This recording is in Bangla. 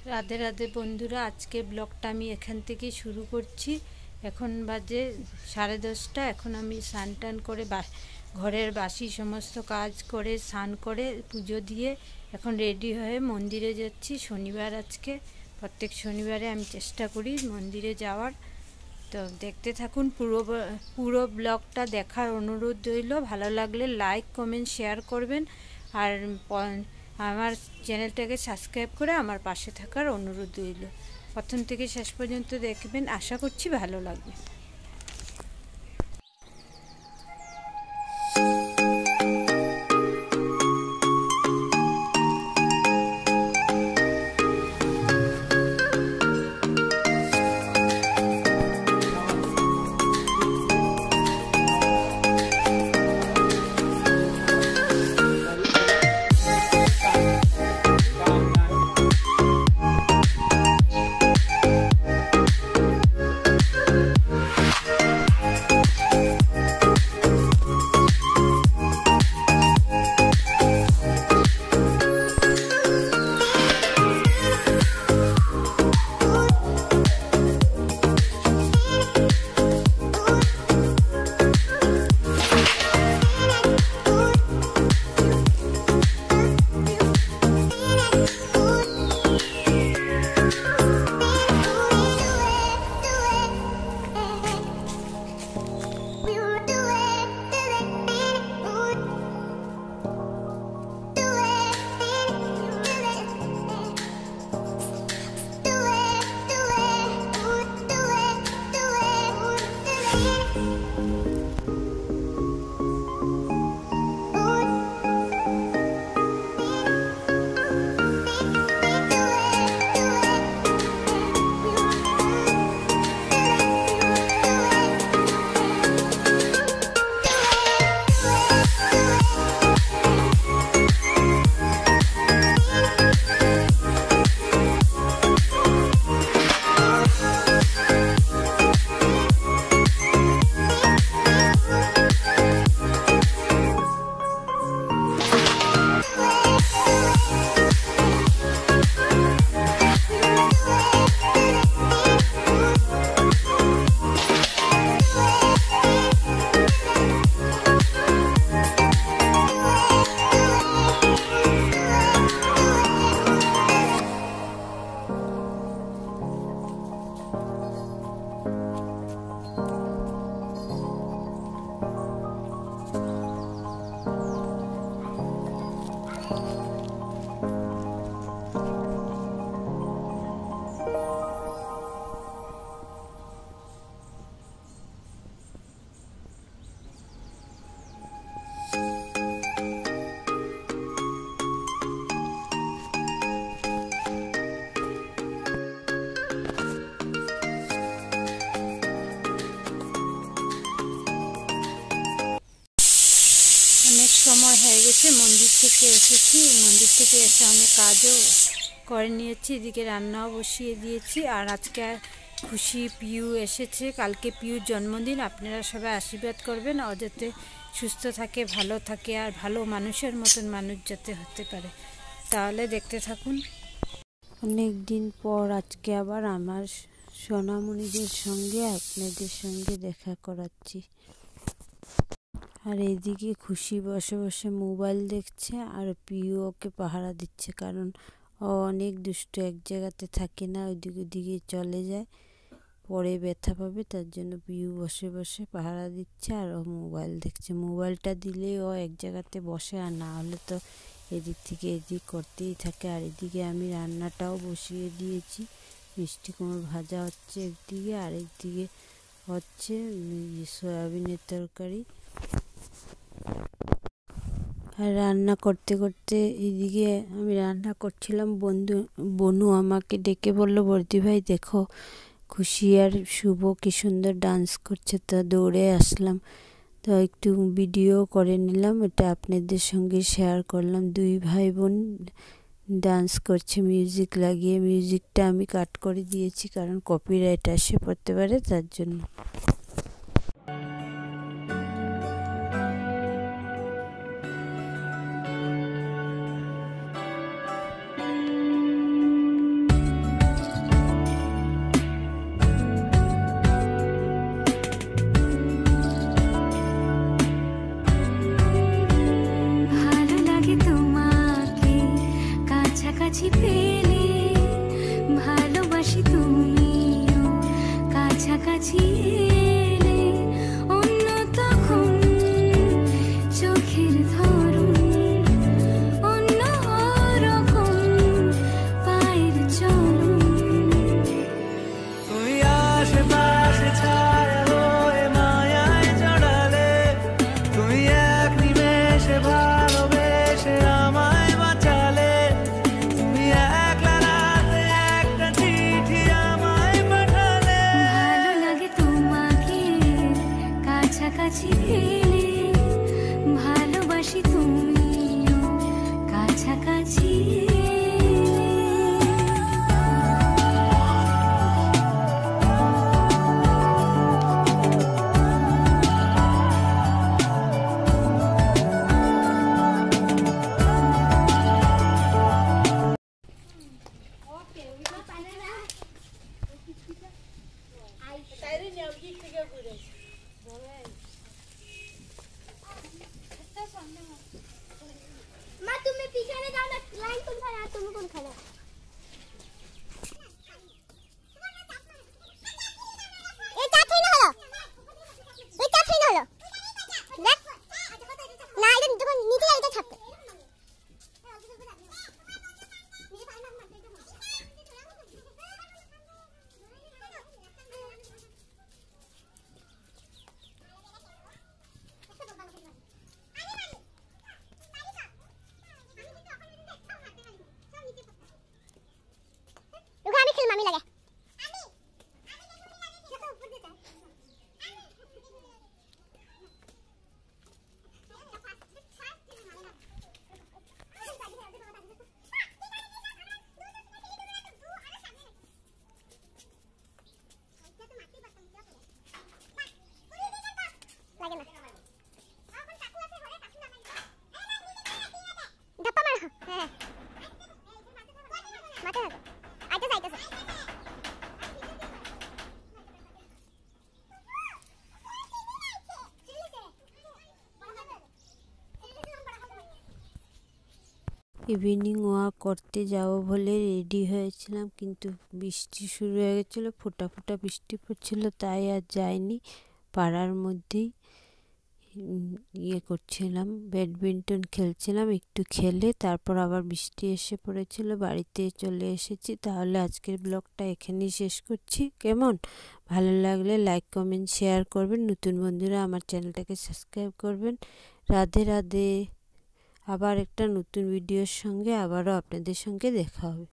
রাধে রাধে বন্ধুরা, আজকে ব্লগটা আমি এখান থেকে শুরু করছি। এখন বাজে 10:30। এখন আমি স্নান টান করে ঘরের বাসি সমস্ত কাজ করে স্নান করে পুজো দিয়ে এখন রেডি হয়ে মন্দিরে যাচ্ছি। শনিবার আজকে, প্রত্যেক শনিবারে আমি চেষ্টা করি মন্দিরে যাওয়ার। তো দেখতে থাকুন, পুরো ব্লগটা দেখার অনুরোধ রইল। ভালো লাগলে লাইক কমেন্ট শেয়ার করবেন, আর আমার চ্যানেলটাকে সাবস্ক্রাইব করে আমার পাশে থাকার অনুরোধ রইল। প্রথম থেকে শেষ পর্যন্ত দেখবেন, আশা করছি ভালো লাগবে। অনেক সময় হয়ে গেছে, মন্দির থেকে এসেছি। মন্দির থেকে এসে অনেক কাজও করে নিয়েছি, এদিকে রান্নাও বসিয়ে দিয়েছি। আর আজকে খুশি পিউ এসেছে, কালকে পিউর জন্মদিন। আপনারা সবাই আশীর্বাদ করবেন, ও যাতে সুস্থ থাকে, ভালো থাকে, আর ভালো মানুষের মতন মানুষ যাতে হতে পারে। তাহলে দেখতে থাকুন। অনেক দিন পর আজকে আবার আমার সোনামণিদের সঙ্গে আপনাদের সঙ্গে দেখা করাচ্ছি। আর এদিকে খুশি বসে বসে মোবাইল দেখছে, আর পিউ ওকে পাহারা দিচ্ছে, কারণ ও অনেক দুষ্ট, এক জায়গাতে থাকে না, ওইদিকে চলে যায়, পরে ব্যথা পাবে। তার জন্য পিউ বসে বসে পাহারা দিচ্ছে, আর ও মোবাইল দেখছে। মোবাইলটা দিলে ও এক জায়গাতে বসে, আর না হলে তো এদিক থেকে এদিক করতেই থাকে। আর এদিকে আমি রান্নাটাও বসিয়ে দিয়েছি, মিষ্টি কুমড়ো ভাজা হচ্ছে একদিকে, আর একদিকে হচ্ছে সয়াবিনের তরকারি। আর রান্না করতে করতে এদিকে আমি রান্না করছিলাম, বনু আমাকে ডেকে বললো, বর্দি ভাই দেখো খুশি আর শুভ কি সুন্দর ডান্স করছে। তো দৌড়ে আসলাম, তো একটু ভিডিও করে নিলাম, এটা আপনাদের সঙ্গে শেয়ার করলাম। দুই ভাই বোন ডান্স করছে মিউজিক লাগিয়ে। মিউজিকটা আমি কাট করে দিয়েছি, কারণ কপিরাইট আসে পড়তে পারে, তার জন্য। কাছাকাছি পেলে ভালোবাসি তুমিও কাছাকাছি এলে অন্য তখন চোখের ধরন অন্য রকম পায়ের চলন তুমি আশেপাশে ছায়া হয়ে মায়ায় জড়ালে তুমি এক নিমেষে ভালোবেসে আমায় বাঁচালে তুমি একলা রাতে একটা চিঠি আমায় পাঠালে ভালো লাগে তোমাকে কাছাকাছি পেলে ভালোবাসি তুমিও কাছাকাছি মা তুমি পিছনে যাও না লাইন কোনখানে আর তুমি কোনখানে এটা ঠিক হলো এটা ঠিক হলো দেখ না এটা যখন নিচে এটা থাকবে আমি খেলবো আমি লাগে লাগে না ধাপ্পা মারো হ্যাঁ মাথা আইতেছে আইতেছে ইভিনিং ওয়াক করতে যাব বলে রেডি হয়েছিলাম, কিন্তু বৃষ্টি শুরু হয়ে গেছিলো, ফোঁটা ফোঁটা বৃষ্টি পড়ছিল, তাই আর যাইনি। পাড়ার মধ্যেই করছিলাম, ব্যাডমিন্টন খেলছিলাম, একটু খেলে তারপর আবার বৃষ্টি এসে পড়েছিল, বাড়িতে চলে এসেছি। তাহলে আজকের ব্লগটা এখানেই শেষ করছি। কেমন ভালো লাগলে লাইক কমেন্ট শেয়ার করবেন, নতুন বন্ধুরা আমার চ্যানেলটাকে সাবস্ক্রাইব করবেন। রাধে রাধে। আবার একটা নতুন ভিডিওর সঙ্গে আবারও আপনাদের সঙ্গে দেখা হবে।